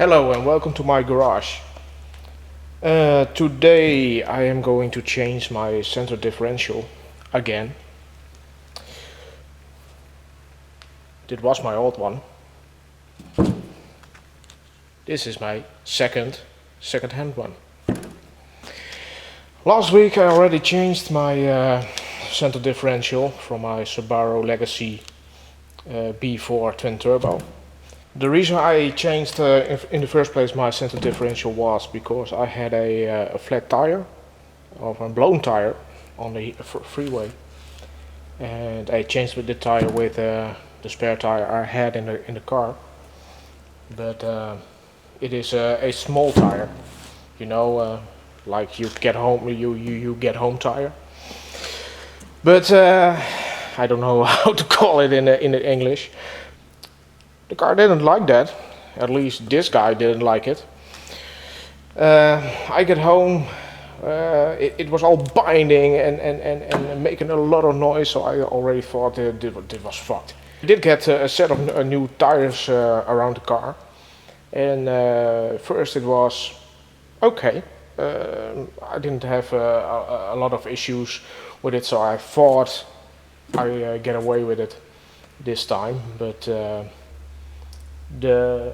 Hello and welcome to my garage. Today I am going to change my center differential again. This was my old one. This is my second-hand one. Last week I already changed my center differential from my Subaru Legacy B4 twin turbo. The reason I changed in the first place my center differential was because I had a flat tire, or a blown tire, on the freeway, and I changed the tire with the spare tire I had in the car. But it is a small tire, you know, like you get home tire. But I don't know how to call it in English. The car didn't like that, at least this guy didn't like it. I get home, it was all binding and making a lot of noise, so I already thought this was fucked. I did get a set of new tires around the car, and first it was okay. I didn't have a lot of issues with it, so I thought I get away with it this time, but the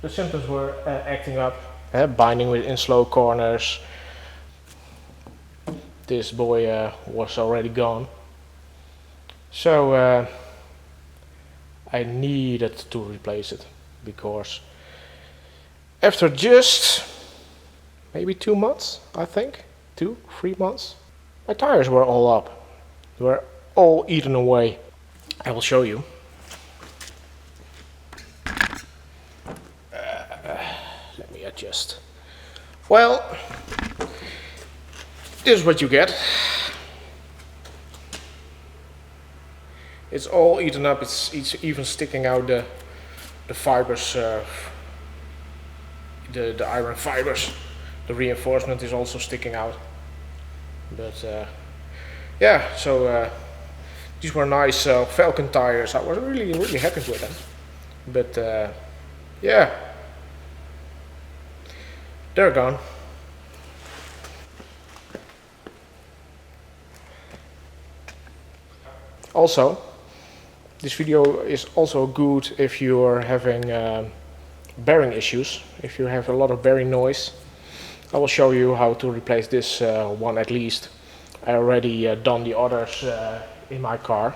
symptoms were acting up, binding in slow corners. This boy was already gone, so I needed to replace it, because after just maybe 2 months, I think 2-3 months, my tires were all up. They were all eaten away. I will show you. Let me adjust. Well, this is what you get. It's all eaten up. It's even sticking out the fibers, the iron fibers. The reinforcement is also sticking out. But yeah, so these were nice Falcon tires. I was really happy with them. But yeah, they're gone. Also, this video is also good if you're having bearing issues, if you have a lot of bearing noise. I will show you how to replace this one at least. I already done the others in my car.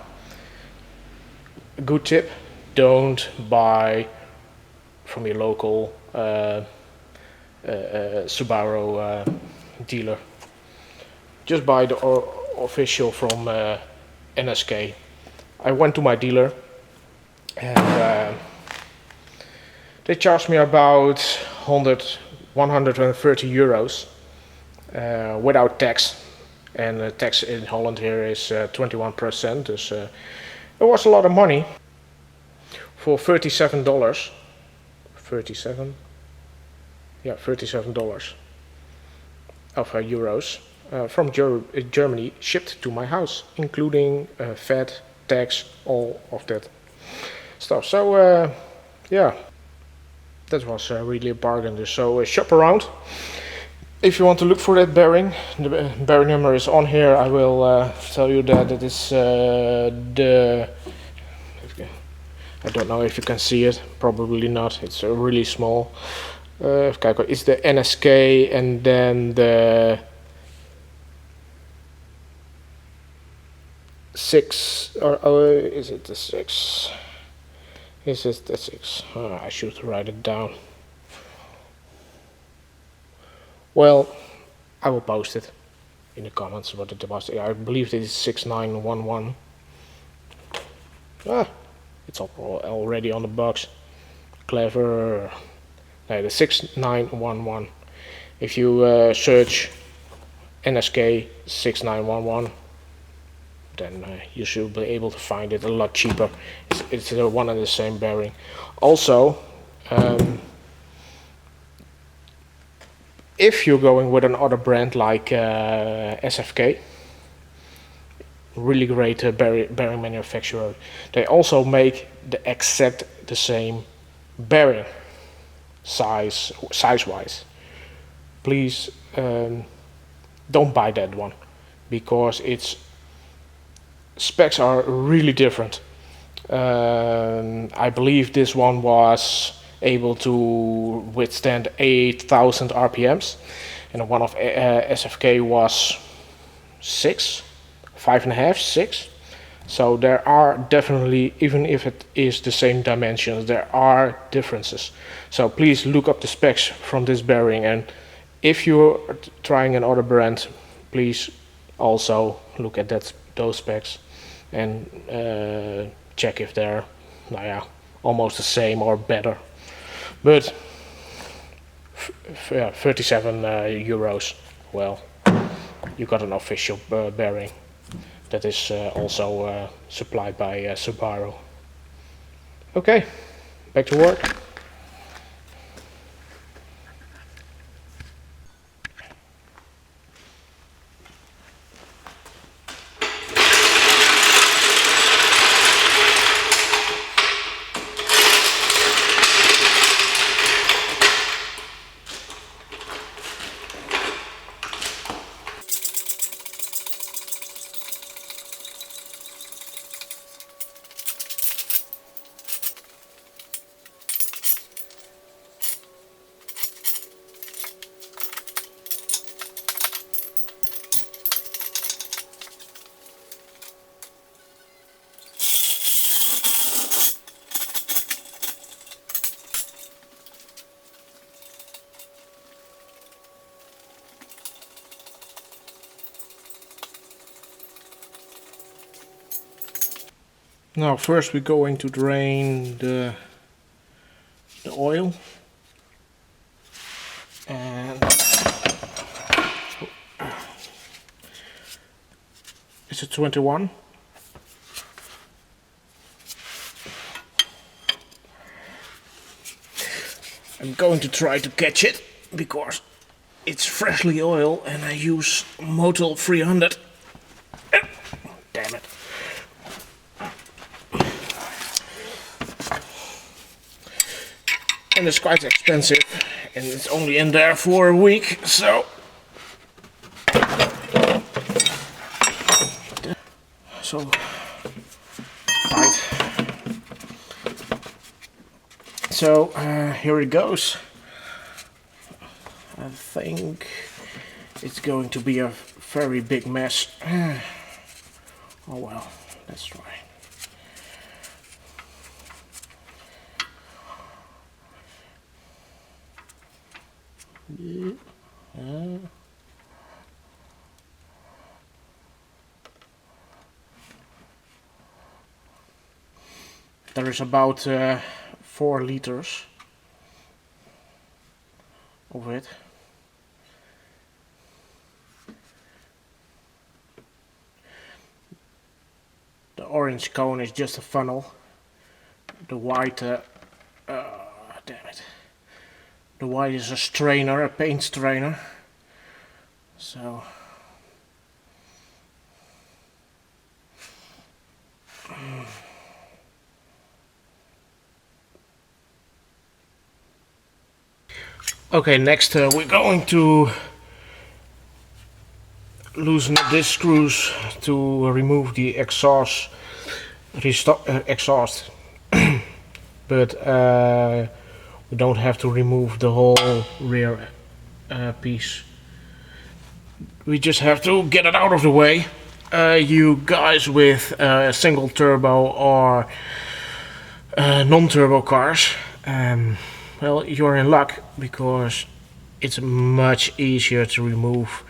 A good tip: don't buy from your local Subaru dealer. Just buy the official from NSK. I went to my dealer and they charged me about 130 euros without tax, and the tax in Holland here is 21%, dus it was a lot of money for $37. $37 of euros from Germany, shipped to my house, including VAT, tax, all of that stuff. So yeah, that was really a bargain. So shop around if you want to look for that bearing. The bearing number is on here. I will tell you that it is the, I don't know if you can see it, probably not, it's really small. It's the NSK, and then the 6, or is it the 6? Is it the 6? I should write it down. Well, I will post it in the comments what it was. I believe it is 6911. It's already on the box. Clever. No, the 6911. If you search NSK 6911, then you should be able to find it a lot cheaper. It's one and the same bearing. Also, if you're going with another brand like SFK, really great bearing manufacturer, they also make the exact the same bearing. size wise. Please don't buy that one, because its specs are really different. I believe this one was able to withstand 8,000 RPMs, and the one of SFK was 5.5, 6. So there are definitely, even if it is the same dimensions, there are differences. So please look up the specs from this bearing, and if you're trying another brand, please also look at those specs and check if they're almost the same or better. But 37 euros, well, you got an official bearing that is also supplied by Subaru. Okay, back to work. Now first we're going to drain the oil, and it's a 21. I'm going to try to catch it because it's freshly oiled and I use Motul 300. Damn it. And it's quite expensive, and it's only in there for a week, so right. So here it goes. I think it's going to be a very big mess. Oh well, let's try. There is about 4 liters of it. The orange cone is just a funnel. The white, damn it. The white is a strainer, a paint strainer. So okay, next we're going to loosen up these screws to remove the exhaust. But we don't have to remove the whole rear piece. We just have to get it out of the way. You guys with single turbo or non-turbo cars, well, you're in luck, because it's much easier to remove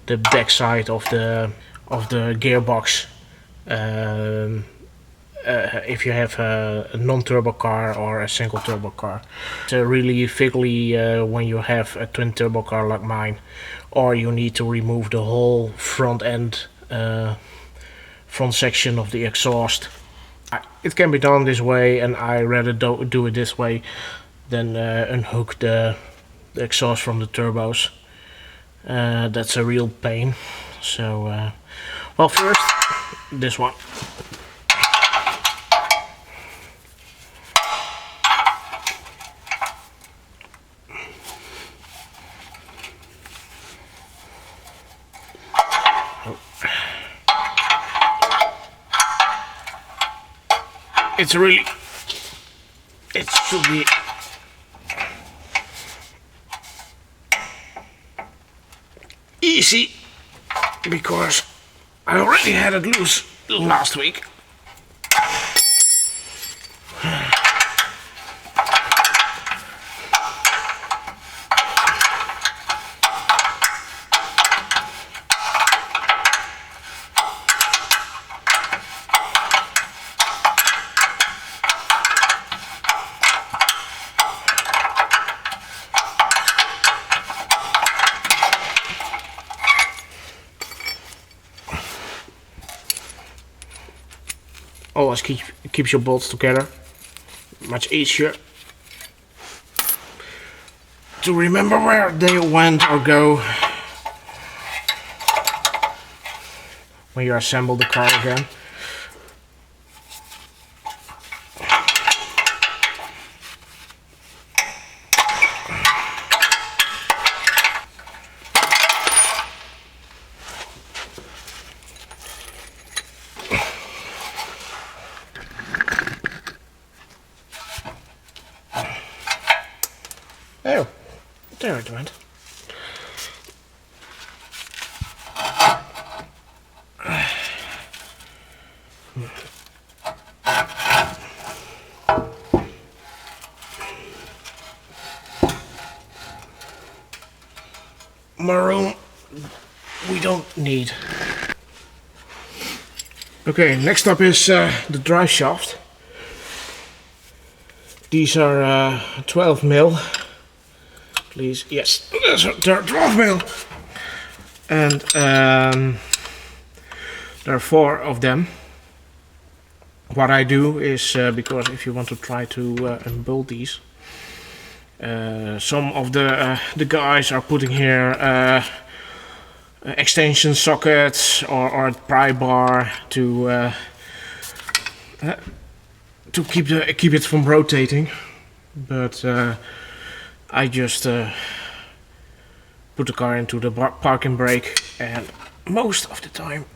the backside of the gearbox if you have a non-turbo car or a single turbo car. It's really fiddly when you have a twin turbo car like mine, or you need to remove the whole front end, front section of the exhaust. It can be done this way, and I rather do it this way than unhook the exhaust from the turbos. That's a real pain. So well, first this one. it's really, it should be easy because I already had it loose last week. Always keeps your bolts together. Much easier to remember where they went or go when you assemble the car again. Oh, there it went. Maroon, we don't need. Okay, next up is the drive shaft. These are 12 mil. Please, yes, they're 12 mil. And there are 4 of them. What I do is, because if you want to try to unbolt these, some of the guys are putting here extension sockets or a pry bar to keep it from rotating, but I just put the car into the parking brake, and most of the time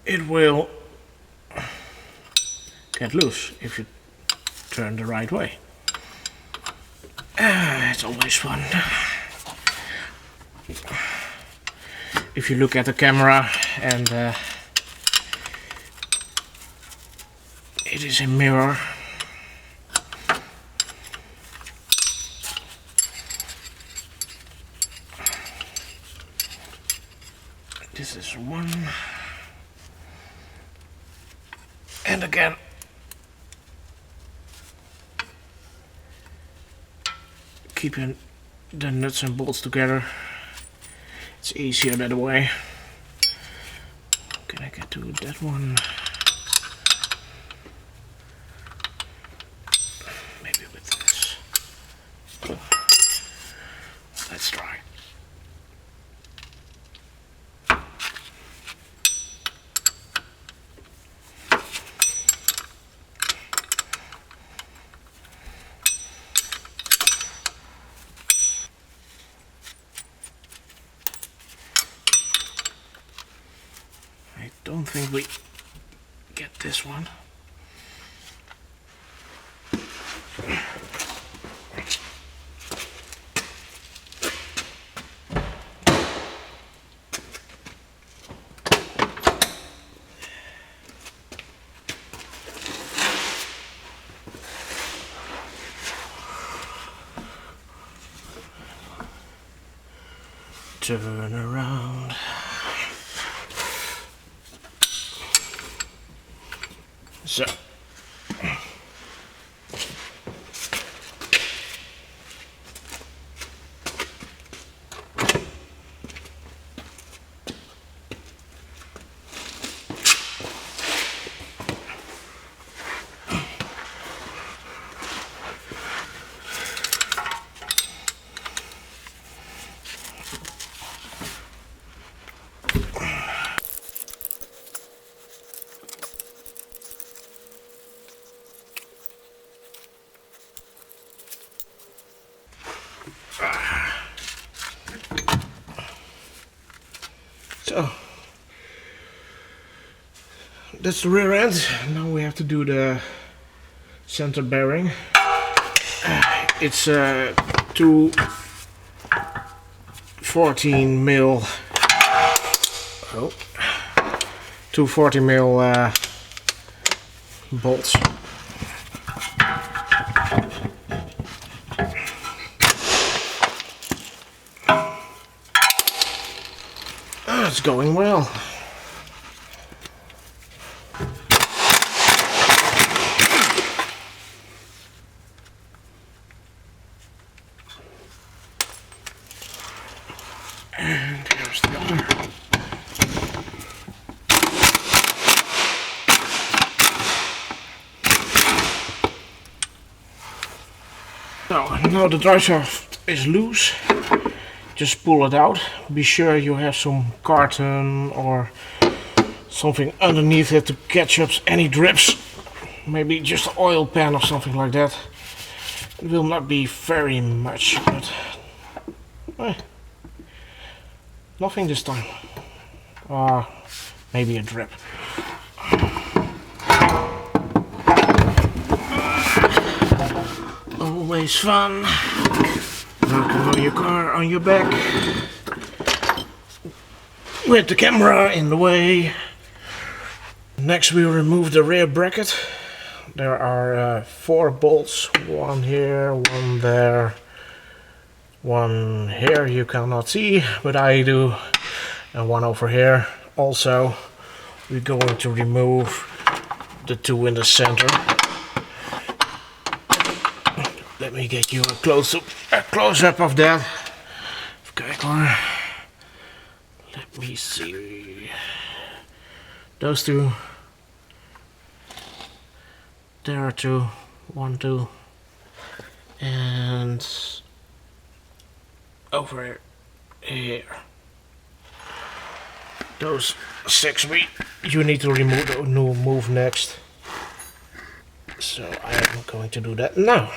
it will get loose if you turn the right way. It's always fun. If you look at the camera and it is a mirror. This is one. And again. Keeping the nuts and bolts together. It's easier that way. Can I get to that one? Maybe with this. Let's try. I don't think we get this one. Turn around. So. that's the rear end. Now we have to do the center bearing. It's two 14 mil. Oh, two 40 mil bolts. It's going well. And here's the other. Now the drive shaft is loose. Just pull it out. Be sure you have some carton or something underneath it to catch up any drips. Maybe just an oil pan or something like that. It will not be very much, but nothing this time. Maybe a drip. Always fun. Working on your car on your back with the camera in the way. Next we remove the rear bracket. There are 4 bolts, one here, one there, one here you cannot see, but I do, and one over here. Also, we're going to remove the 2 in the center. Let me get you a close-up of that. Okay, let me see. Those 2. There are 2. 1, 2. And over here. Those 6 you need to remove next. So I'm going to do that now.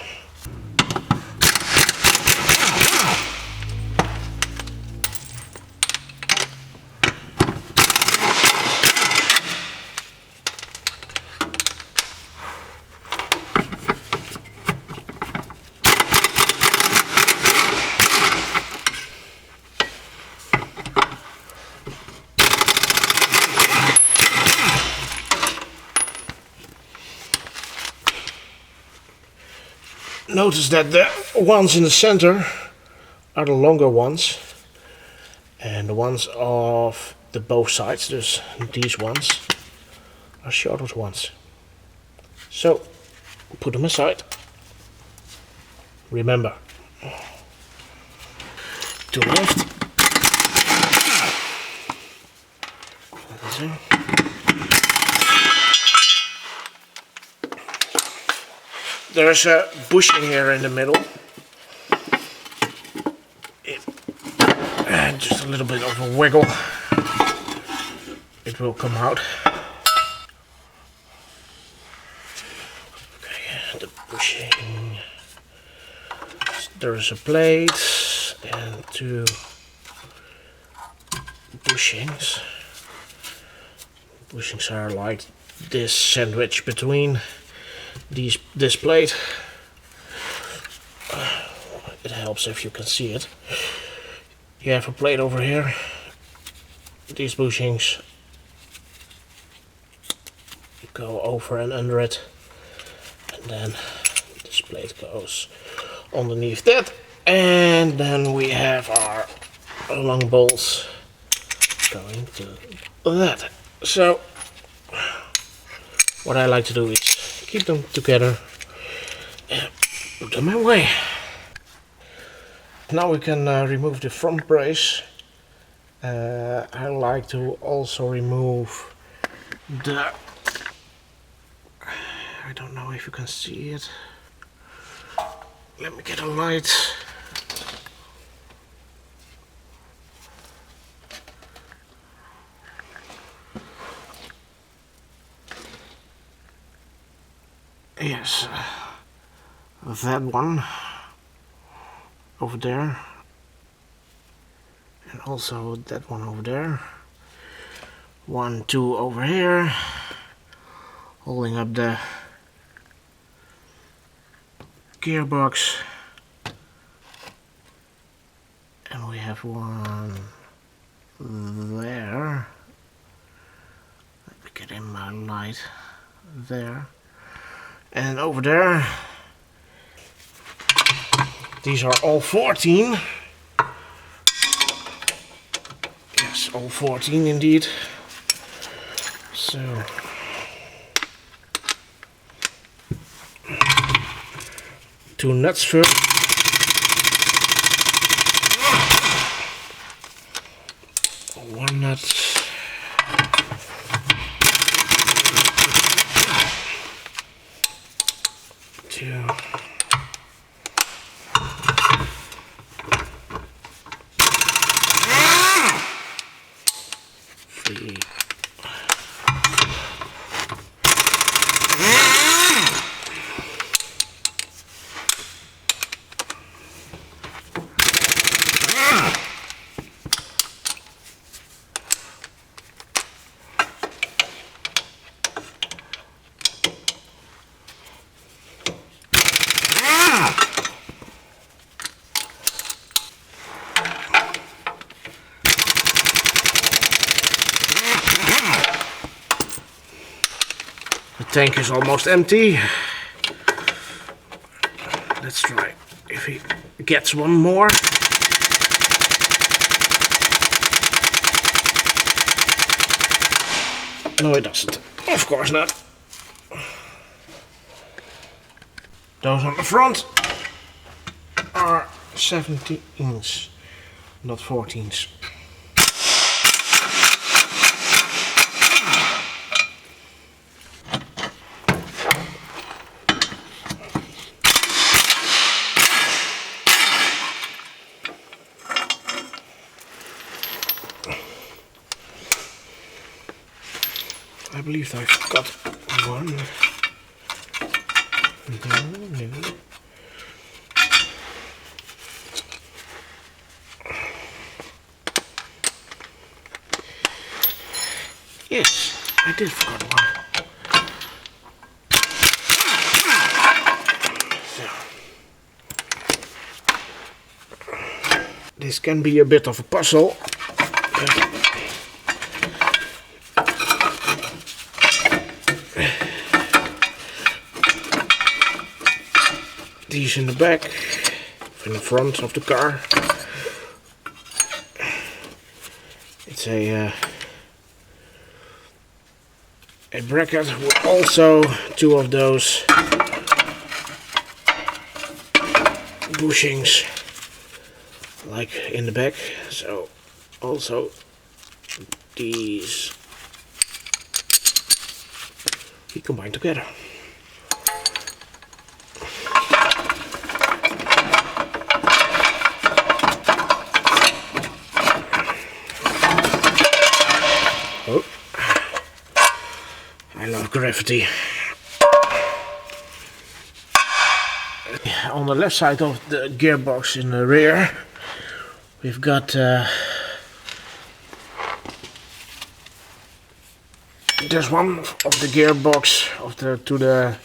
Notice that the ones in the center are the longer ones, and the ones of the both sides, dus these ones, are shorter ones. So put them aside. Remember to lift. There's a bushing here in the middle. Just a little bit of a wiggle. It will come out. Okay, the bushing. There's a plate and 2 bushings. Bushings are like this sandwich between this plate. It helps if you can see it. You have a plate over here. These bushings go over and under it, and then this plate goes underneath that, and then we have our long bolts going to that. So what I like to do is keep them together and put them away. Now we can remove the front brace. I like to also remove the, I don't know if you can see it. Let me get a light. Yes, that one over there, and also that one over there. 1, 2 over here, holding up the gearbox, and we have one there. Let me get in my light there, and over there. These are all 14. Yes, all 14 indeed. So two nuts first. One nut. Two. Three. The tank is almost empty. Let's try if he gets one more. No, it doesn't. Of course not. Those on the front are 17s, not 14s. I believe I've got one. No. Yes, I did forget one. So. This can be a bit of a puzzle. These in the back, in the front of the car. It's a bracket with also two of those bushings like in the back, so also these we combine together. Oh, I love gravity. On the left side of the gearbox in the rear, we've got this one of the gearbox of the to the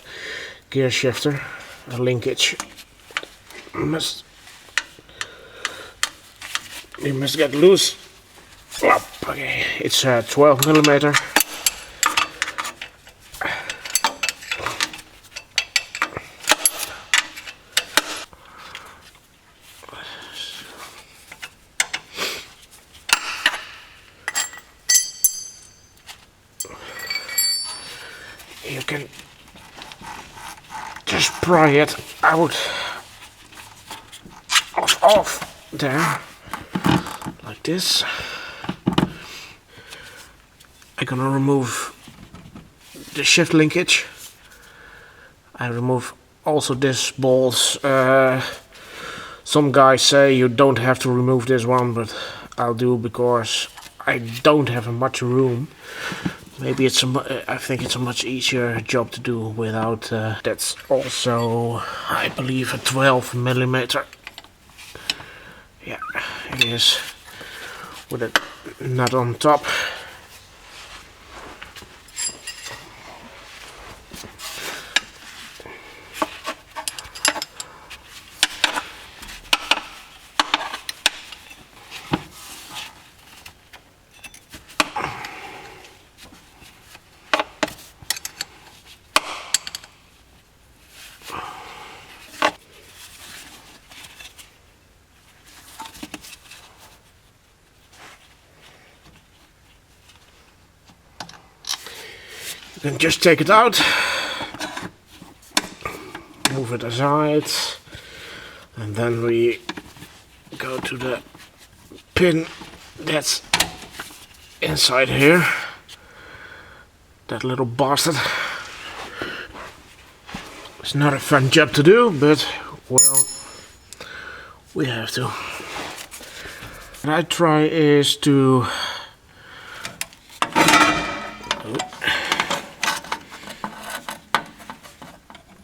gear shifter, a linkage. We must get loose. Okay, it's 12 millimeter. You can just pry it out off there like this. I'm gonna remove the shift linkage. I remove also this balls. Some guys say you don't have to remove this one, but I'll do because I don't have much room. Maybe it's I think it's a much easier job to do without. That's also, I believe, a 12 millimeter. Yeah, it is, with a nut on top. You can just take it out, move it aside, and then we go to the pin that's inside here. That little bastard. It's not a fun job to do, but well, we have to. What I try is to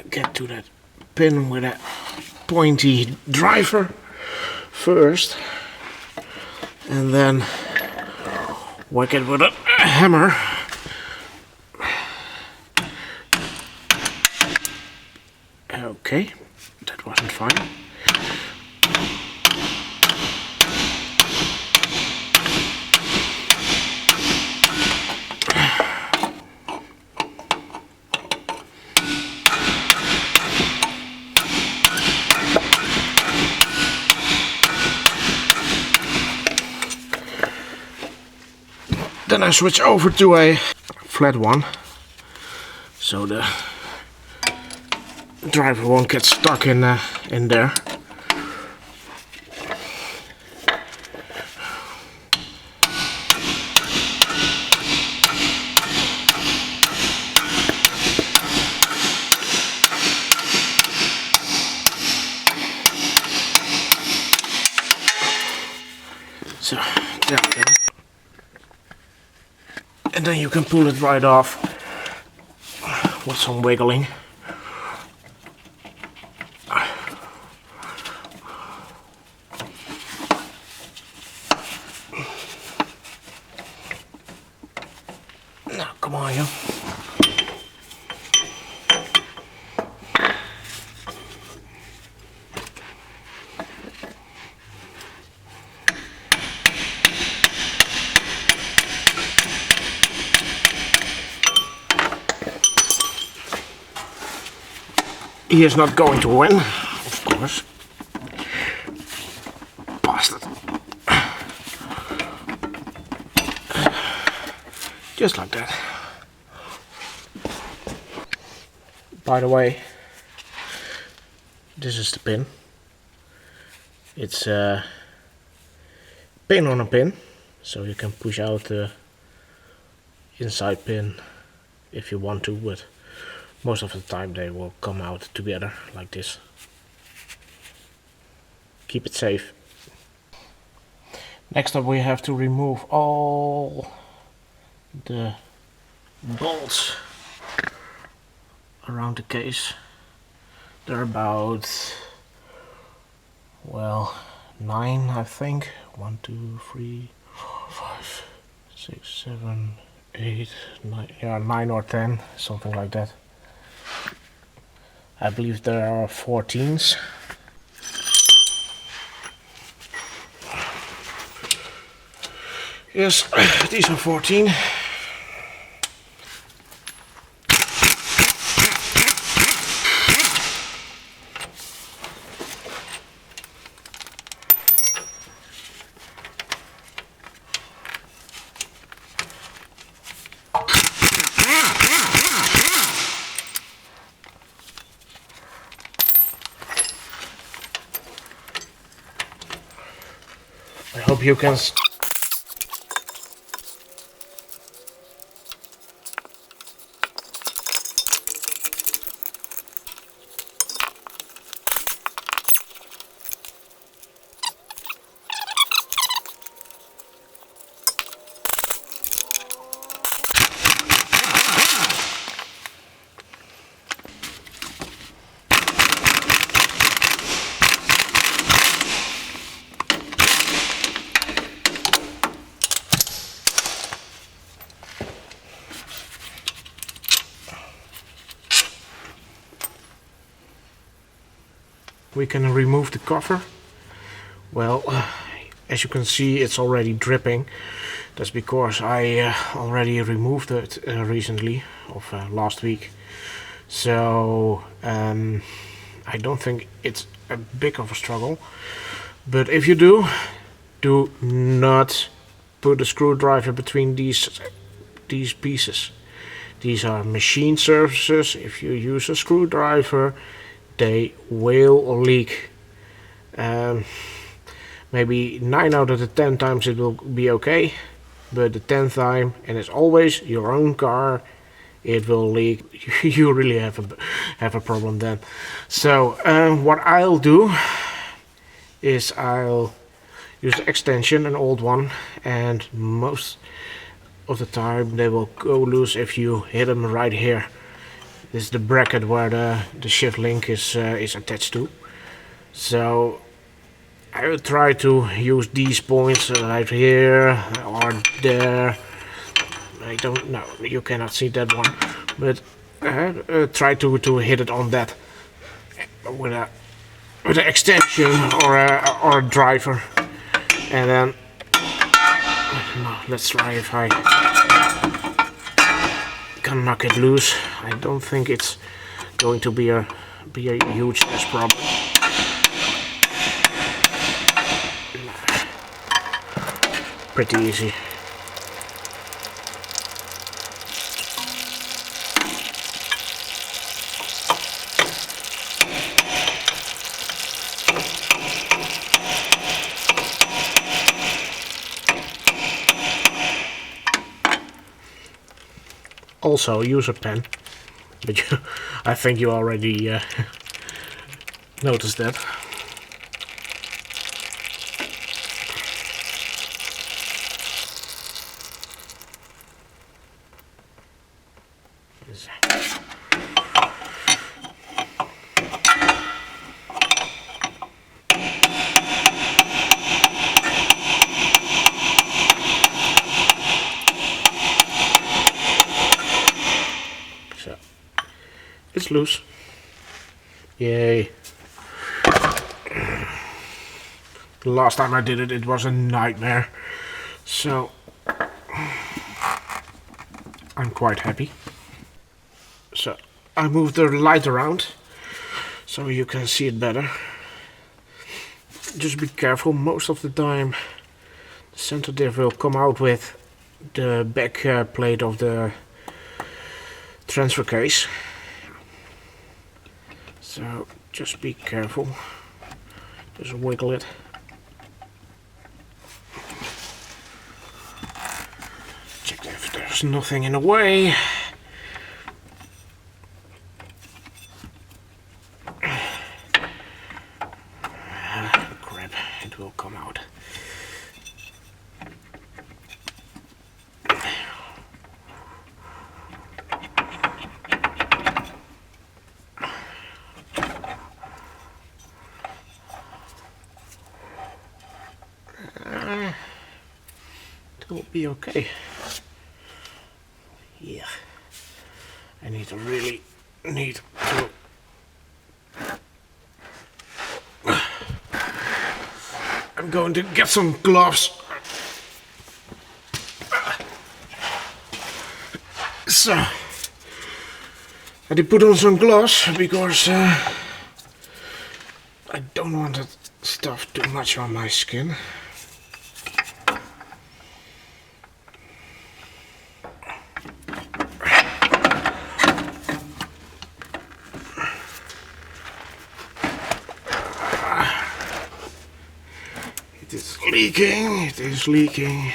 get to that pin with a pointy driver first, and then whack it with a hammer. Okay, that wasn't fine. Then I switch over to a flat one, so the driver won't get stuck in there. So there we go. And then you can pull it right off with some wiggling. Now, come on, you. He is not going to win, of course. Bastard. Just like that. By the way, this is the pin. It's a pin on a pin, so you can push out the inside pin if you want to, but most of the time they will come out together like this. Keep it safe. Next up we have to remove all the bolts around the case. They're about, well, 9 I think. 1, 2, 3, 4, 5, 6, 7, 8, 9, yeah, 9 or 10, something like that. I believe there are 14s. Yes, these are 14. I hope you can. We can remove the cover. Well, as you can see, it's already dripping. That's because I already removed it recently, of last week. So I don't think it's a big of a struggle. But if you do not put a screwdriver between these pieces. These are machine surfaces. If you use a screwdriver, they will leak. Maybe 9 out of the 10 times it will be okay, but the 10th time, and it's always your own car, it will leak. You really have a problem then. So what I'll do is I'll use the extension, an old one, and most of the time they will go loose if you hit them right here. This is the bracket where the shift link is attached to. So I will try to use these points right here or there. I don't know, you cannot see that one, but try to hit it on that with an extension or a driver, and then let's try if I can knock it loose. I don't think it's going to be a huge problem. Pretty easy. Also use a pen, but I think you already noticed that. It's loose. Yay. The last time I did it, it was a nightmare. So I'm quite happy. So I moved the light around so you can see it better. Just be careful, most of the time the center diff will come out with the back plate of the transfer case. So just be careful, just wiggle it. Check if there's nothing in the way. Crap, it will come out. It will be okay. Yeah, I really need to. I'm going to get some gloves. So I had to put on some gloves because I don't want that stuff too much on my skin. It is leaking, it is leaking.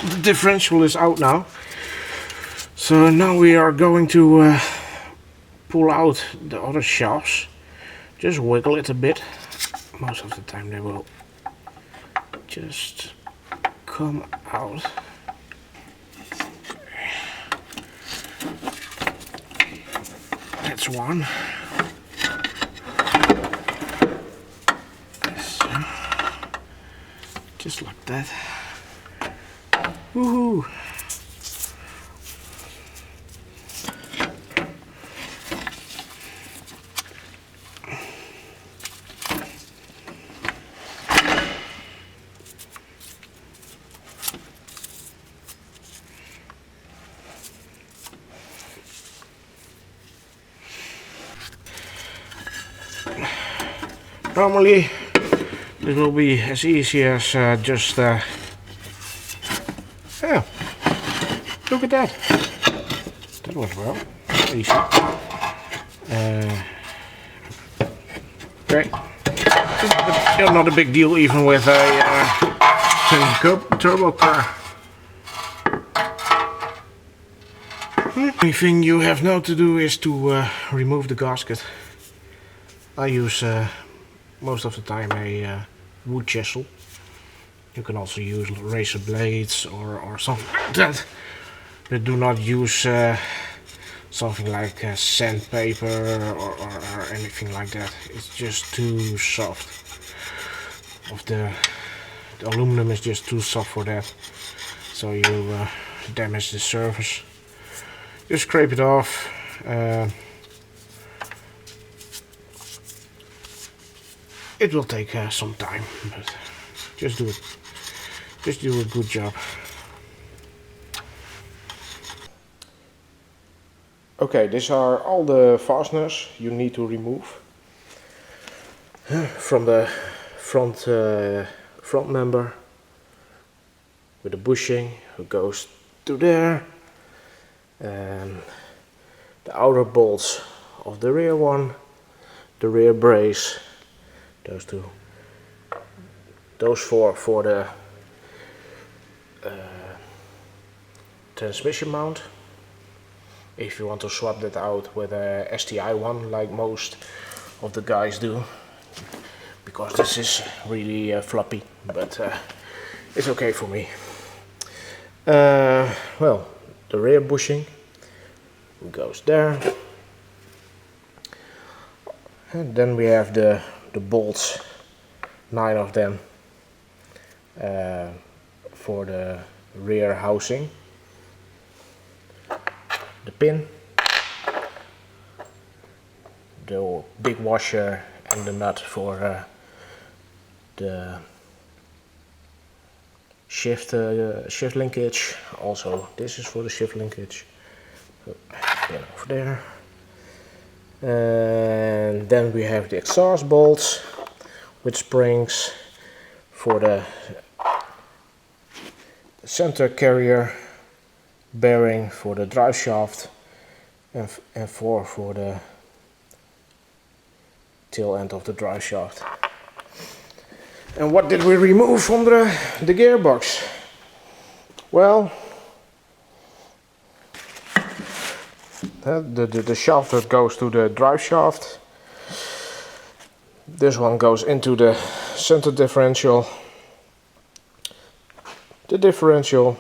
The differential is out now, so now we are going to pull out the other shafts. Just wiggle it a bit. Most of the time they will just come out. That's one. So, just like that. Woohoo! Normally this will be as easy as just yeah, look at that. That was well easy. Okay, still not a big deal even with a turbo car. The only thing you have now to do is to remove the gasket. I use most of the time a wood chisel. You can also use razor blades or something like that. But do not use something like sandpaper or anything like that. It's just too soft. The aluminum is just too soft for that. So you damage the surface. Just scrape it off. It will take some time, but just do it. Just do a good job. Okay, these are all the fasteners you need to remove from the front member with the bushing who goes to there, and the outer bolts of the rear one, the rear brace, those two, those four for the transmission mount. If you want to swap that out with a STI one like most of the guys do, because this is really floppy, but it's okay for me. Well, the rear bushing goes there, and then we have the bolts, 9 of them, for the rear housing. The pin, the big washer, and the nut for the shift linkage. Also, this is for the shift linkage. So, pin over there. And then we have the exhaust bolts with springs for the center carrier bearing for the drive shaft, and 4 for the tail end of the drive shaft. And what did we remove from the gearbox? Well, the shaft that goes to the drive shaft. This one goes into the center differential, the differential,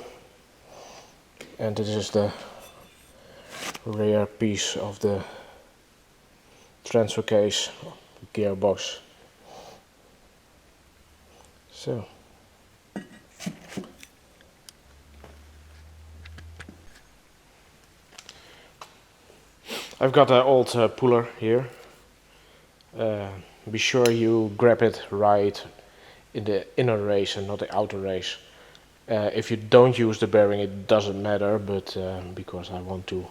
and this is the rear piece of the transfer case gearbox. So I've got an old puller here. Be sure you grab it right in the inner race and not the outer race. If you don't use the bearing, it doesn't matter, but because I want to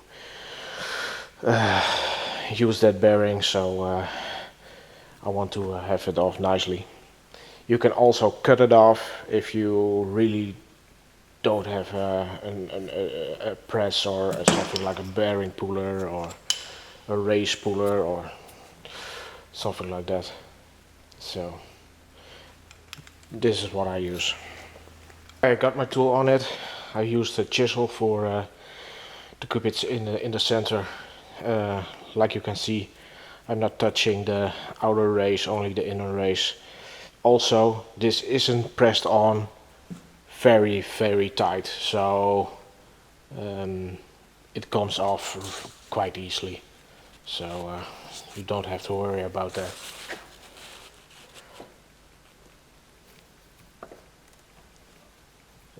use that bearing, so I want to have it off nicely. You can also cut it off if you really don't have a press or something like a bearing puller or a race puller or something like that. So this is what I use. I got my tool on it. I used a chisel for to keep it in the center. Like you can see, I'm not touching the outer race, only the inner race. Also, this isn't pressed on very tight, so it comes off quite easily. So you don't have to worry about that.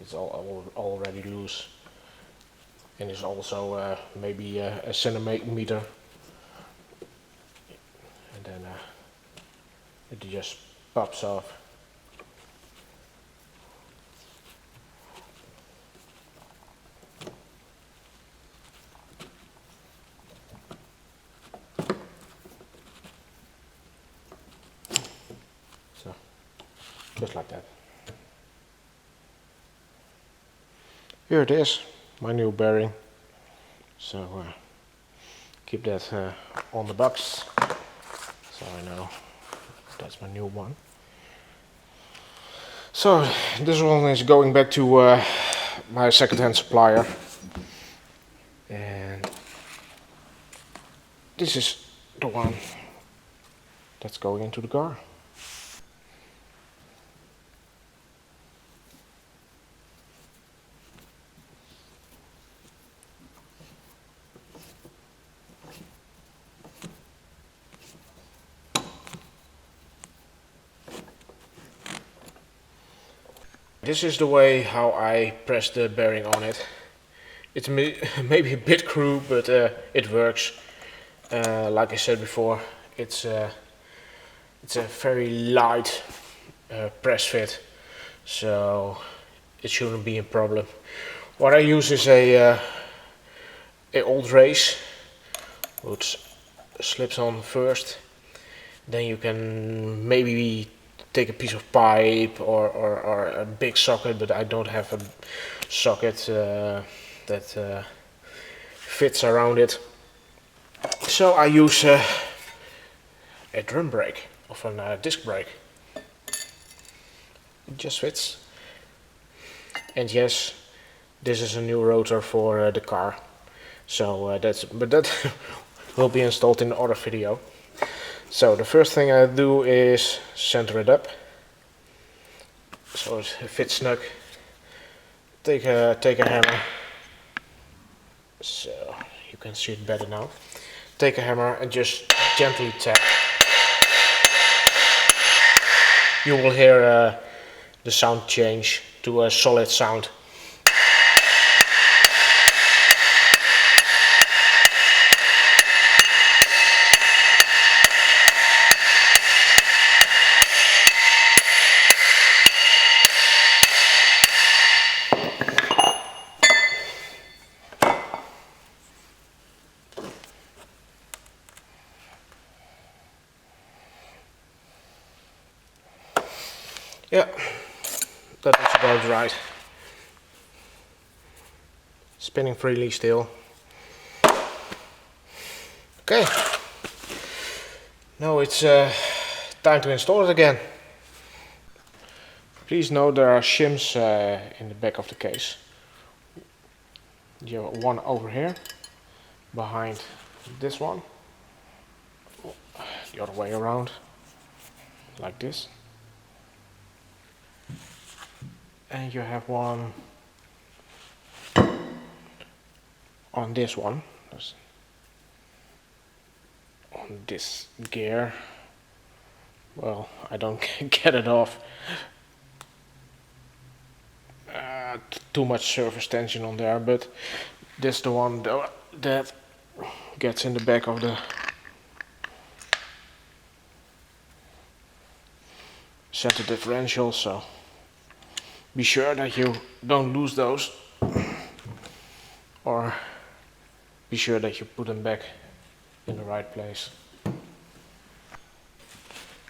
It's already loose, and it's also maybe a centimeter, and then it just pops off. just like that. Here it is, my new bearing. So keep that on the box, so I know that's my new one. So this one is going back to my second-hand supplier, and this is the one that's going into the car. This is the way how I press the bearing on it. It's maybe a bit crude, but it works. Like I said before, it's a very light press fit, so it shouldn't be a problem. What I use is a old race, which slips on first. Then you can maybe take a piece of pipe or a big socket, but I don't have a socket that fits around it. So I use a drum brake of a disc brake. It just fits. And yes, this is a new rotor for the car. So that will be installed in the other video. So the first thing I do is center it up, so it fits snug. Take a hammer, so you can see it better now. Take a hammer and just gently tap. You will hear the sound change to a solid sound. Yeah, that is about right. Spinning freely still. Okay, now it's time to install it again. Please note there are shims in the back of the case. You have one over here, behind this one, the other way around, like this. And you have one on this one, on this gear. Well, I don't get it off. Too much surface tension on there, but this is the one that gets in the back of the center differential, so be sure that you don't lose those, or be sure that you put them back in the right place.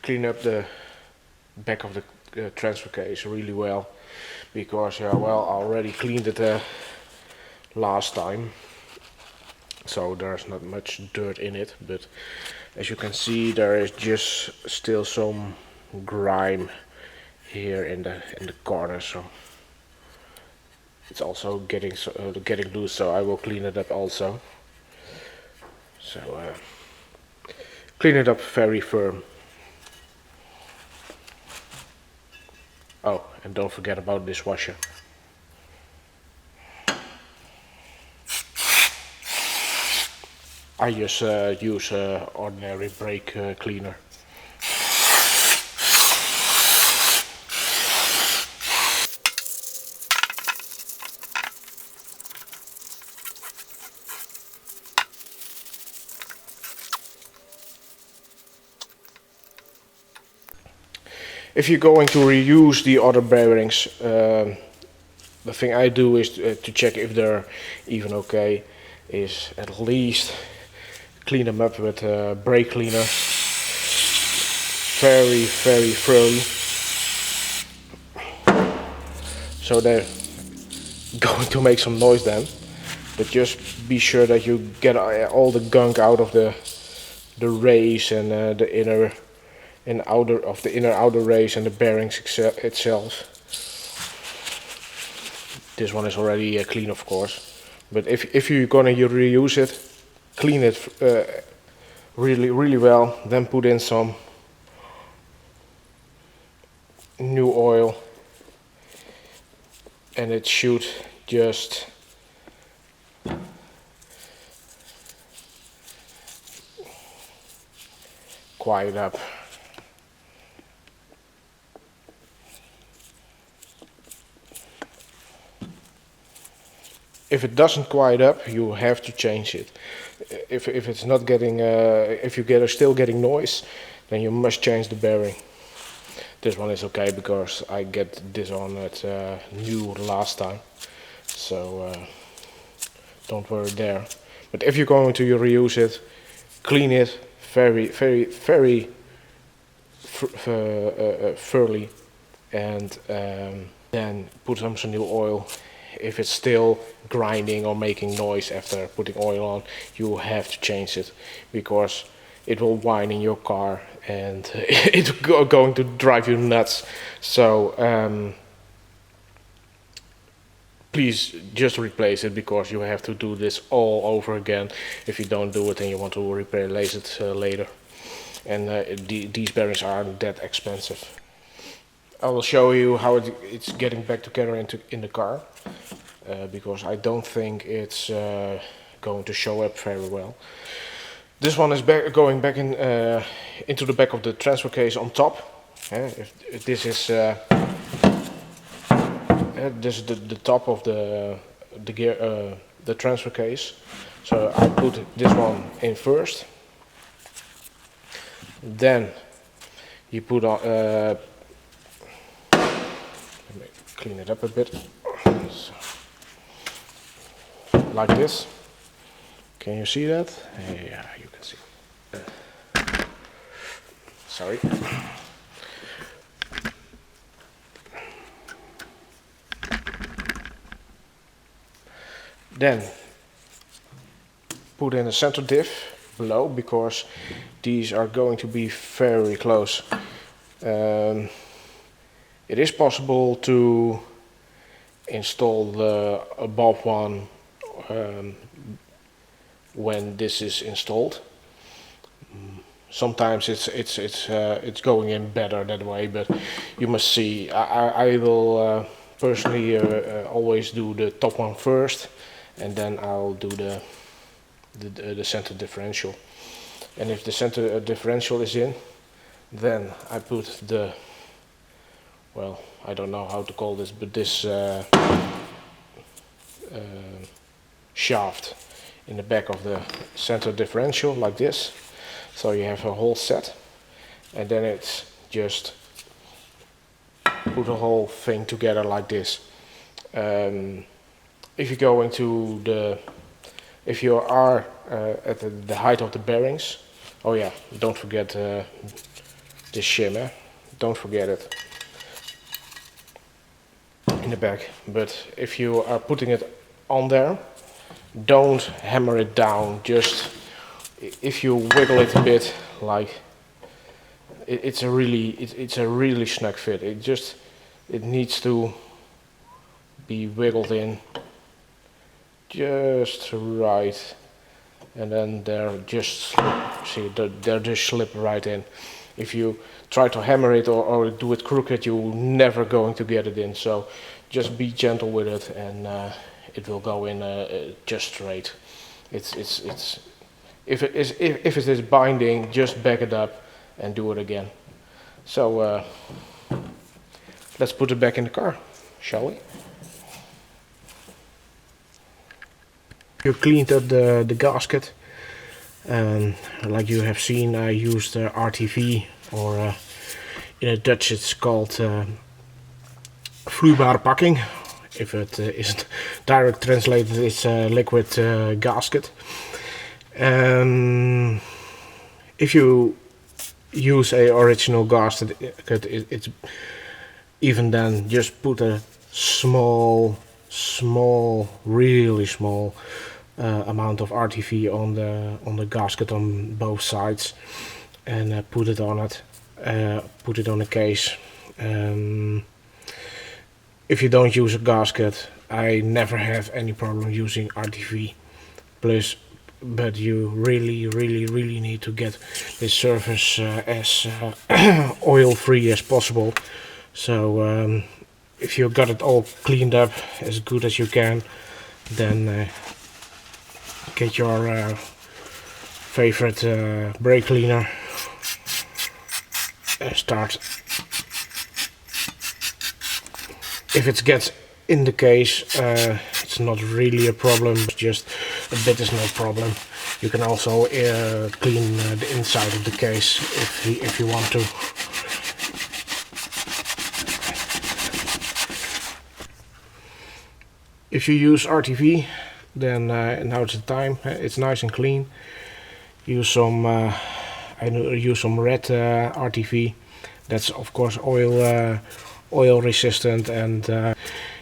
Clean up the back of the transfer case really well, because well, I already cleaned it last time, so there's not much dirt in it, but as you can see there is just still some grime here in the corner, so it's also getting loose, so I will clean it up also. So clean it up very firm. Oh, and don't forget about this washer. I just use ordinary brake cleaner. If you're going to reuse the other bearings, the thing I do is to check if they're even okay, is at least clean them up with brake cleaner very thoroughly. so they're going to make some noise then. But just be sure that you get all the gunk out of the race and the inner and outer of the inner outer race and the bearings itself. This one is already clean, of course, but if you're gonna reuse it, clean it really well, then put in some new oil, and it should just quiet up. If it doesn't quiet up, you have to change it. If it's not getting, if you are still getting noise, then you must change the bearing. This one is okay because I get this on at new last time, so don't worry there. But if you're going to reuse it, clean it very thoroughly, and then put some new oil. If it's still grinding or making noise after putting oil on, you have to change it, because it will whine in your car and it's going to drive you nuts. So please just replace it, because you have to do this all over again if you don't do it and you want to replace it later. And these bearings aren't that expensive. I will show you how it's getting back together in the car, because I don't think it's going to show up very well. This one is going back into the back of the transfer case on top. If this is this is the top of the gear, the transfer case. So I put this one in first. Then you put on. Let me clean it up a bit. So, like this. Can you see that? Yeah, you can see. Sorry. Then put in a center diff below, because these are going to be very close. It is possible to install the above one when this is installed. Sometimes it's going in better that way, but you must see. I will personally always do the top one first, and then I'll do the center differential. And if the center differential is in, then I put the, well, I don't know how to call this, but this shaft in the back of the center differential, like this. So you have a whole set, and then it's just put the whole thing together like this. If you go into the, if you are at the height of the bearings, oh yeah, don't forget this shim, don't forget it in the back. But if you are putting it on there, don't hammer it down. Just if you wiggle it a bit, like it's a really snug fit. It needs to be wiggled in just right, and then they're just slip right in. If you try to hammer it or do it crooked, you're never going to get it in. So just be gentle with it, and it will go in just straight. If it is binding, just back it up and do it again. So let's put it back in the car, shall we? You cleaned up the gasket, and like you have seen, I used RTV, or in Dutch it's called vloeibare pakking. If it isn't direct translated, it's a liquid gasket. If you use a original gasket, it's even then just put small, really small amount of RTV on the gasket on both sides, and put it on it. Put it on a case. If you don't use a gasket, I never have any problem using RTV. Plus, but you really need to get this surface as oil free as possible. So if you got it all cleaned up as good as you can, then get your favorite brake cleaner and start. If it gets in the case, it's not really a problem, just a bit is no problem. You can also clean the inside of the case if you want to. If you use RTV, then now it's the time. It's nice and clean. Use some I use some red RTV. That's of course oil resistant, and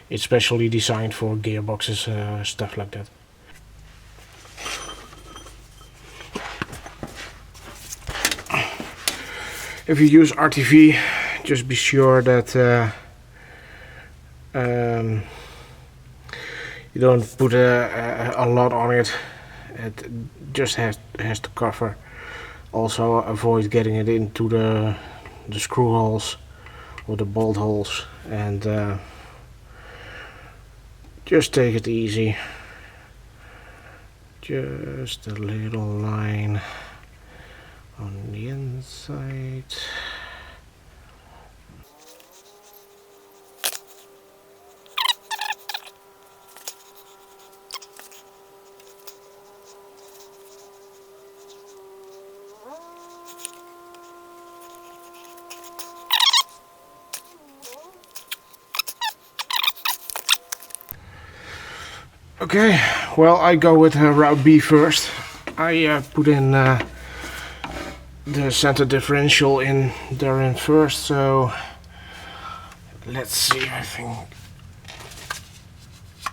it's specially designed for gearboxes, stuff like that. If you use RTV, just be sure that you don't put a lot on it. It just has to cover. Also avoid getting it into the screw holes or the bolt holes, and just take it easy. Just a little line on the inside. Okay, well, I go with route B first. I put in the center differential in there first, so let's see. I think,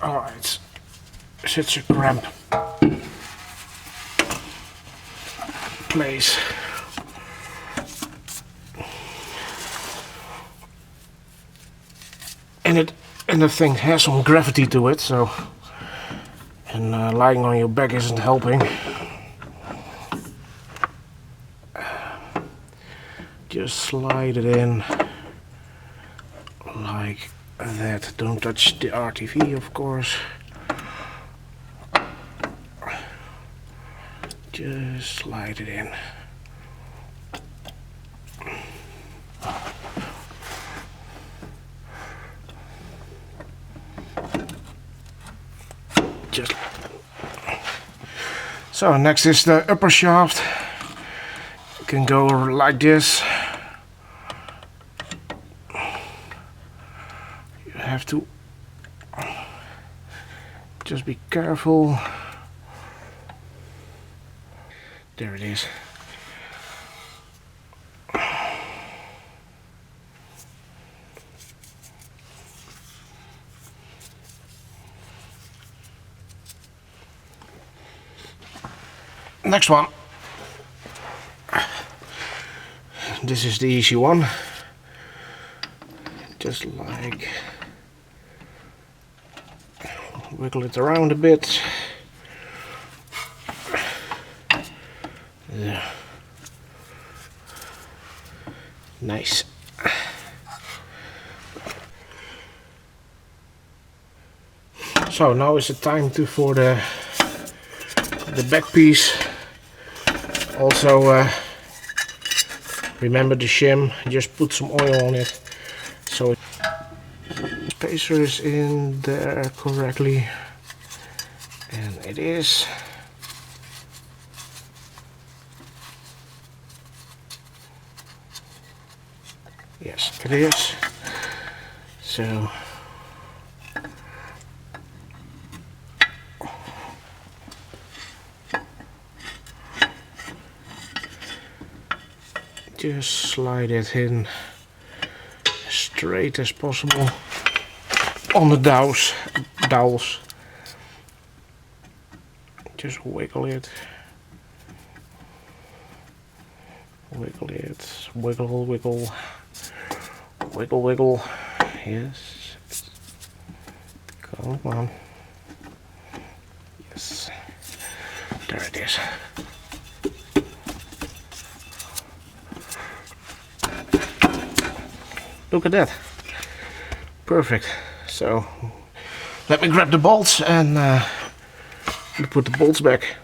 oh, it's such a cramped place. And the thing has some gravity to it, so. And lying on your back isn't helping. Just slide it in like that. Don't touch the RTV, of course. Just slide it in. Just so next is the upper shaft. You can go like this. You have to just be careful. There it is. Next one. This is the easy one. Just like wiggle it around a bit. There. Nice. So now is the time for the back piece. Also remember the shim, just put some oil on it so the spacer is in there correctly, and it is. Yes, it is. So just slide it in as straight as possible. on the dowels. Just wiggle it. Wiggle it. Wiggle, wiggle. Wiggle, wiggle. Yes. Come on. Yes. There it is. Look at that. Perfect. So let me grab the bolts and put the bolts back.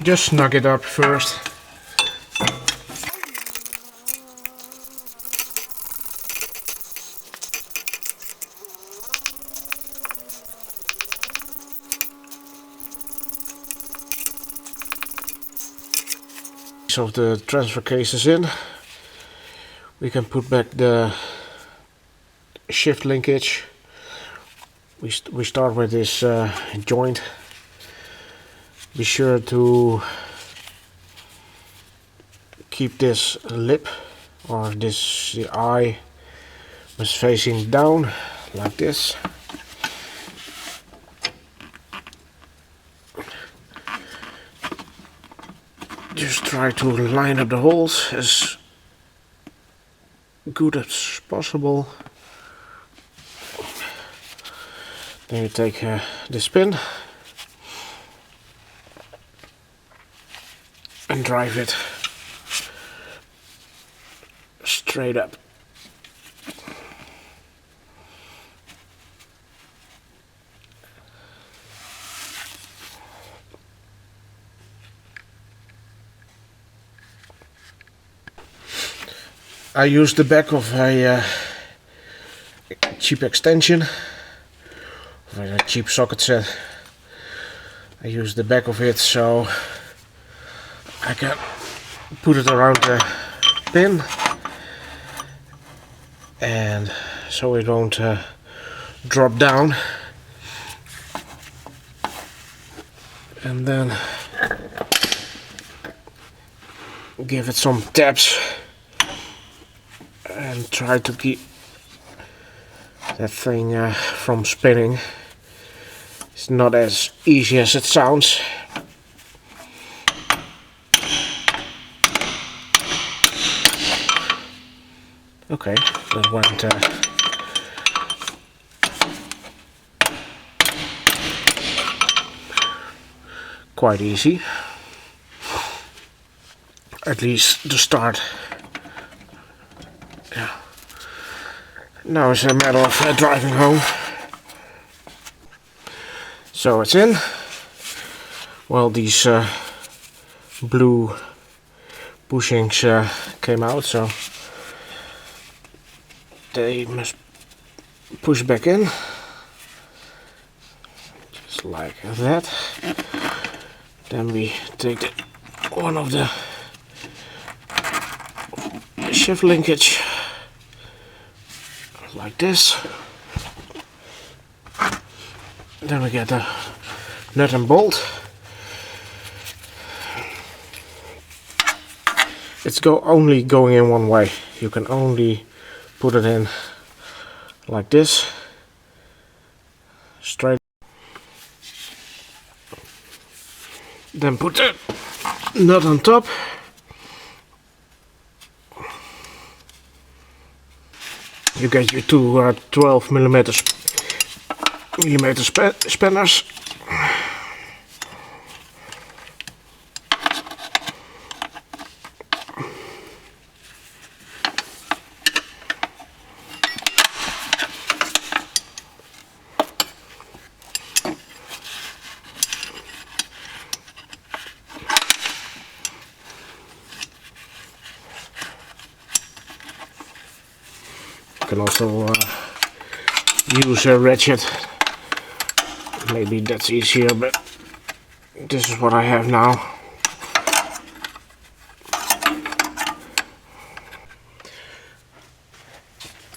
Just snug it up first. Of the transfer cases in, we can put back the shift linkage. We start with this joint. Be sure to keep this lip or the eye was facing down like this. Just try to line up the holes as good as possible. Then you take the spin and drive it straight up. I use the back of a cheap extension, of a cheap socket set. I use the back of it so I can put it around the pin, and so it won't drop down. And then give it some taps and try to keep that thing from spinning. It's not as easy as it sounds. Okay, that went quite easy, at least to start. Yeah. Now it's a matter of driving home. So it's in. Well, these blue bushings came out, so they must push back in, just like that. Then we take one of the shift linkage like this. Then we get the nut and bolt. It's only going in one way. You can only put it in like this, straight. Then put the nut on top. You get your two 12 millimeter spanners. You can also use a ratchet Maybe that's easier, but this is what I have now.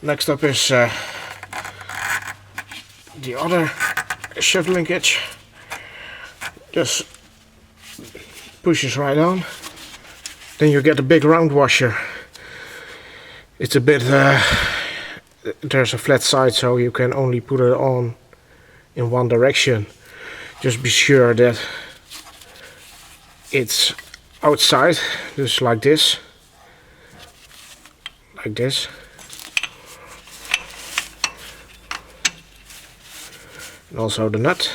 Next up is the other shift linkage. Just pushes right on. Then you get a big round washer. It's a bit there's a flat side, so you can only put it on in one direction. Just be sure that it's outside, just like this, and also the nut.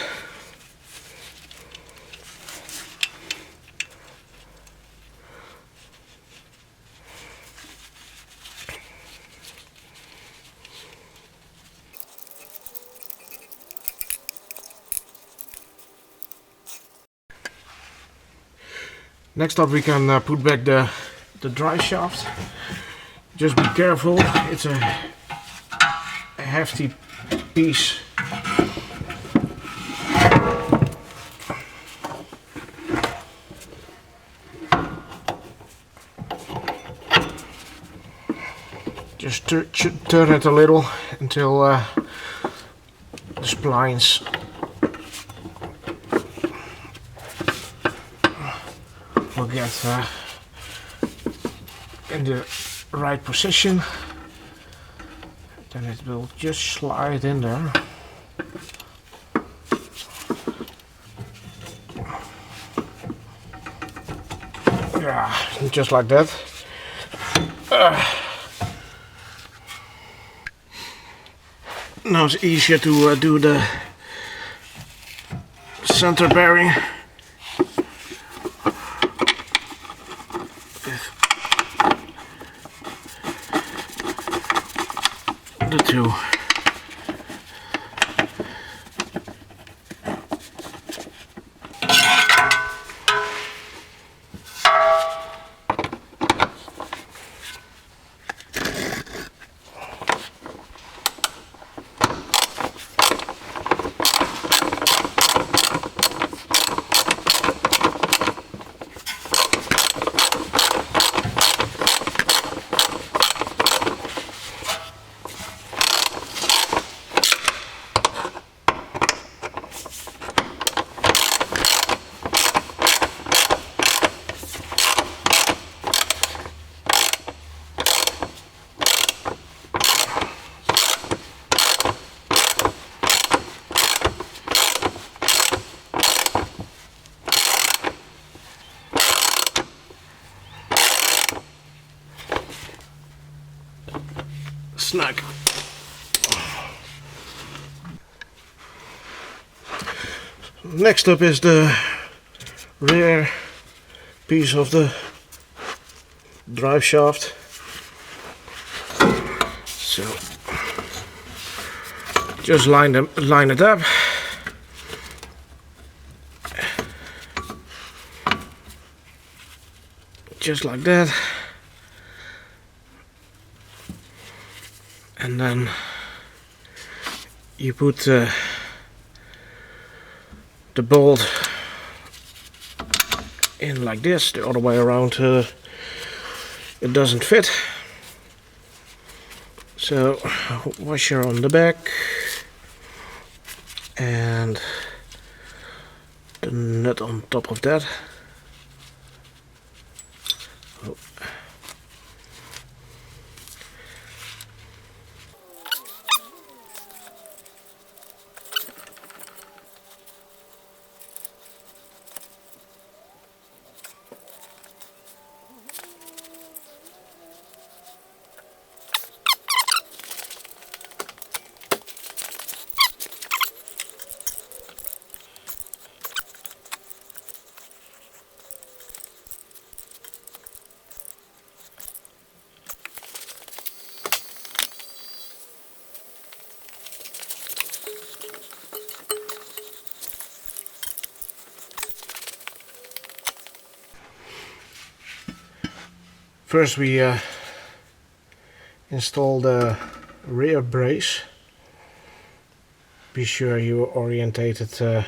Next up, we can put back the drive shaft. Just be careful, it's a hefty piece. Just turn it a little until the splines will get in the right position. Then it will just slide in there. Yeah, just like that. Now it's easier to do the center bearing. The two. Snug. Next up is the rear piece of the drive shaft. So just line it up. Just like that. And then you put the bolt in like this. The other way around it doesn't fit. So washer on the back and the nut on top of that. Oh. First we install the rear brace. be sure you orientate it the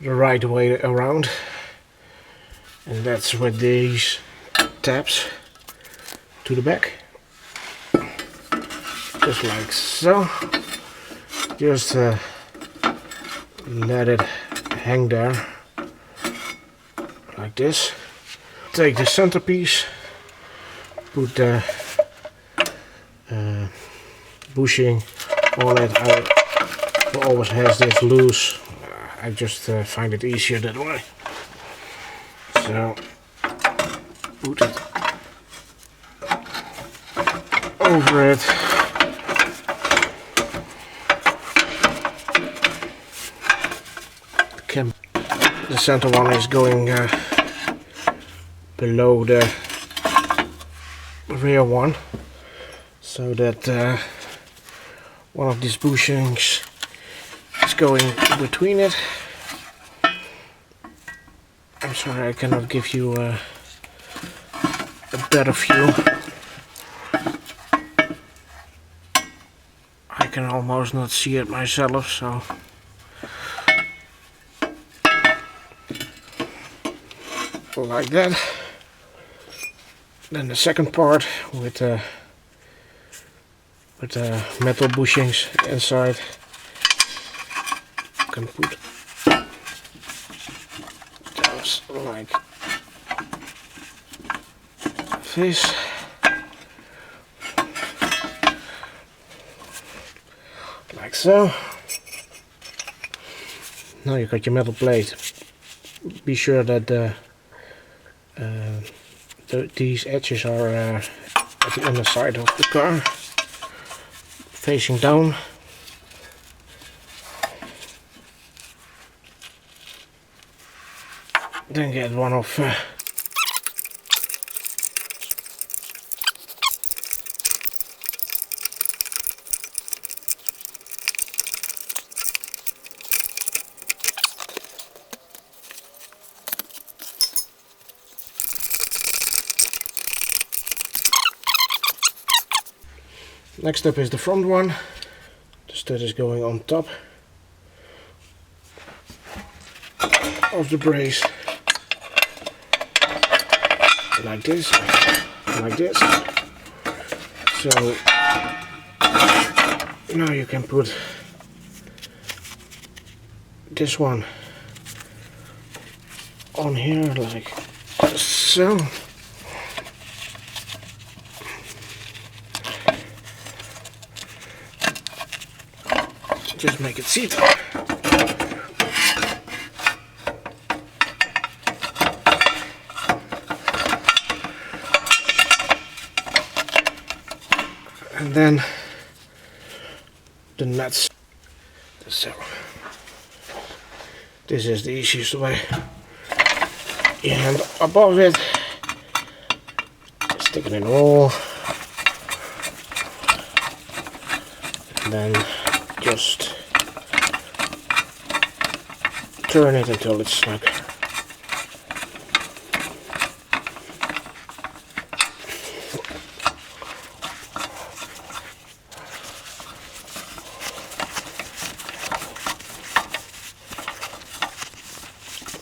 right way around, and that's with these tabs to the back, just like so. Just let it hang there like this. Take the centerpiece, put the bushing on it. I always has this loose. I just find it easier that way. So put it over it. The center one is going below the rear one, so that one of these bushings is going between it. I'm sorry I cannot give you a better view. I can almost not see it myself, so like that. Then the second part with metal bushings inside. You can put those like this. Like so. Now you got your metal plate. Be sure that these edges are at the underside of the car, facing down. Then get one of next up is the front one. The stud is going on top of the brace, like this, like this. So now you can put this one on here like so. Just make it sit. And then the nuts. So this is the easiest way. Your hand above it, stick it in the hole, and then just turn it until it's snug.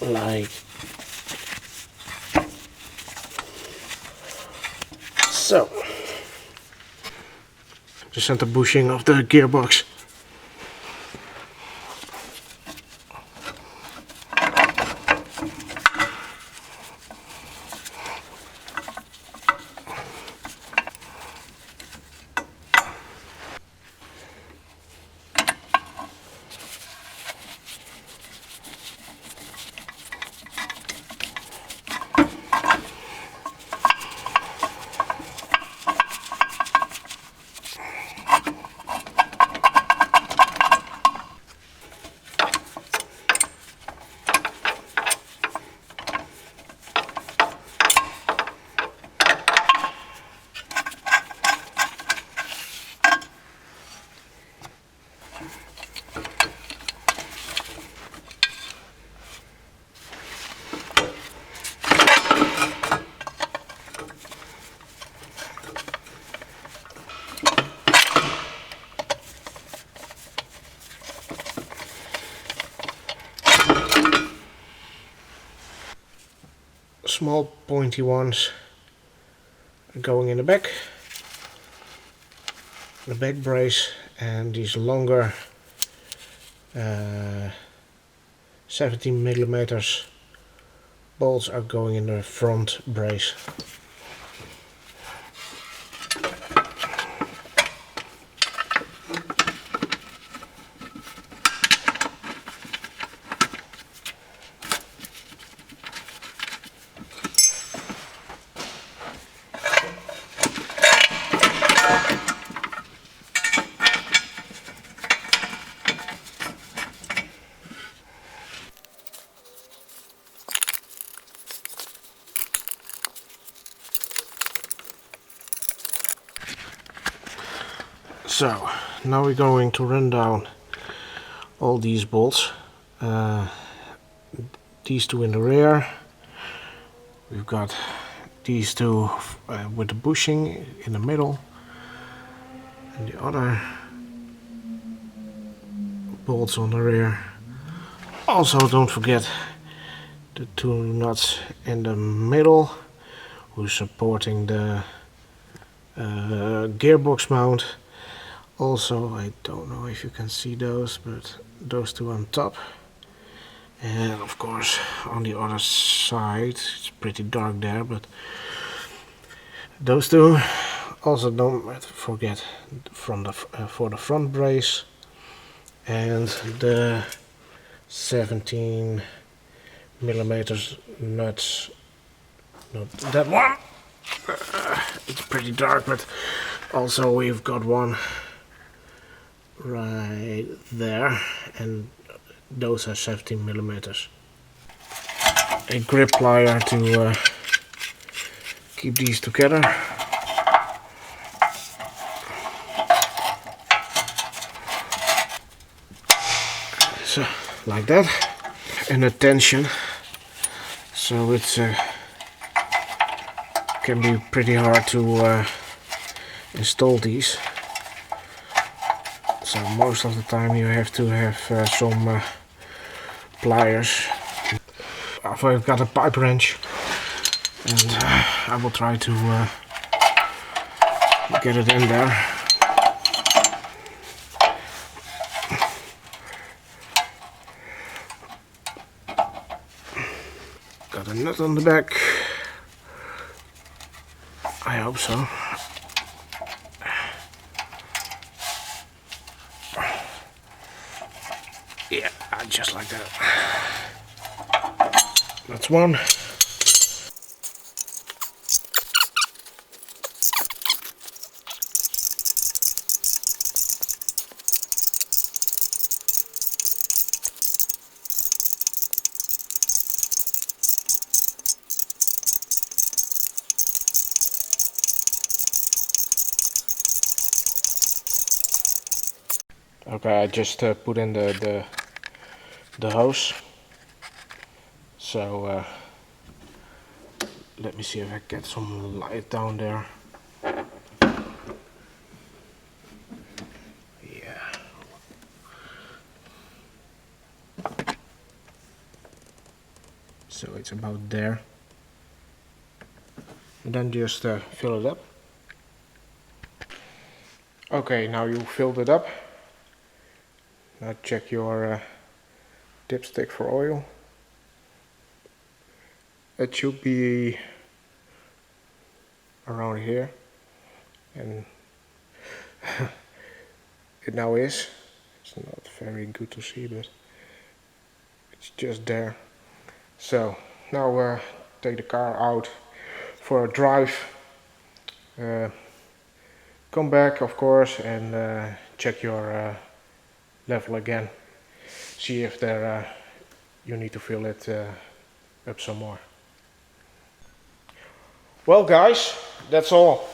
Like so. The center bushing of the gearbox. small pointy ones going in the back brace, and these longer 17 millimeters bolts are going in the front brace. So now we're going to run down all these bolts. These two in the rear. We've got these two with the bushing in the middle, and the other bolts on the rear. Also, don't forget the two nuts in the middle, who's supporting the gearbox mount. Also, I don't know if you can see those, but those two on top. And of course on the other side, it's pretty dark there, but those two. Also don't forget from the for the front brace, and the 17 millimeters nuts. Not that one. It's pretty dark, but also we've got one right there, and those are 17 millimeters. A grip plier to keep these together. So, like that. And a tension. So it's can be pretty hard to install these. So most of the time you have to have some pliers. I've got a pipe wrench, and I will try to get it in there. Got a nut on the back. I hope so. Yeah, just like that. That's one. Okay, I just put in the hose. So let me see if I get some light down there. Yeah. So it's about there. And then just fill it up. Okay, now you filled it up. Now check your dipstick for oil. It should be around here, and it now is. It's not very good to see, but it's just there. So now take the car out for a drive. Come back, of course, and check your level again. See if there you need to fill it up some more. Well guys, that's all.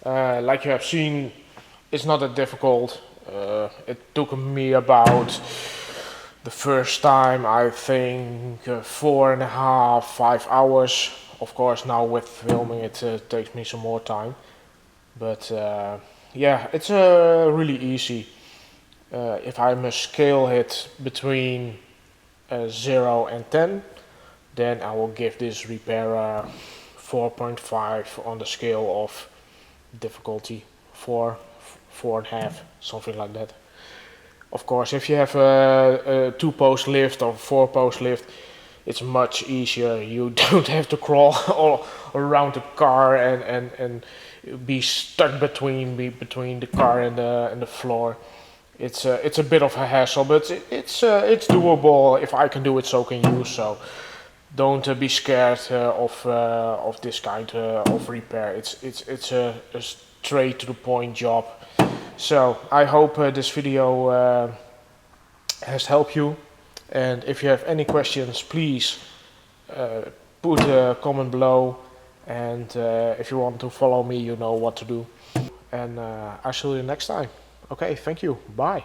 Like you have seen, it's not that difficult. It took me about the first time, I think, 4.5, 5 hours. Of course, now with filming it takes me some more time. But yeah, it's really easy. If I must scale it between 0 and 10, then I will give this repair 4.5 on the scale of difficulty, 4.5, something like that. Of course, if you have a 2-post lift or 4-post lift, it's much easier. You don't have to crawl all around the car and be stuck between the car and the floor. It's a bit of a hassle, but it's doable. If I can do it, so can you. So don't be scared of this kind of repair. It's a straight to the point job. So I hope this video has helped you. And if you have any questions, please put a comment below. And if you want to follow me, you know what to do. And I'll see you next time. Okay, thank you. Bye.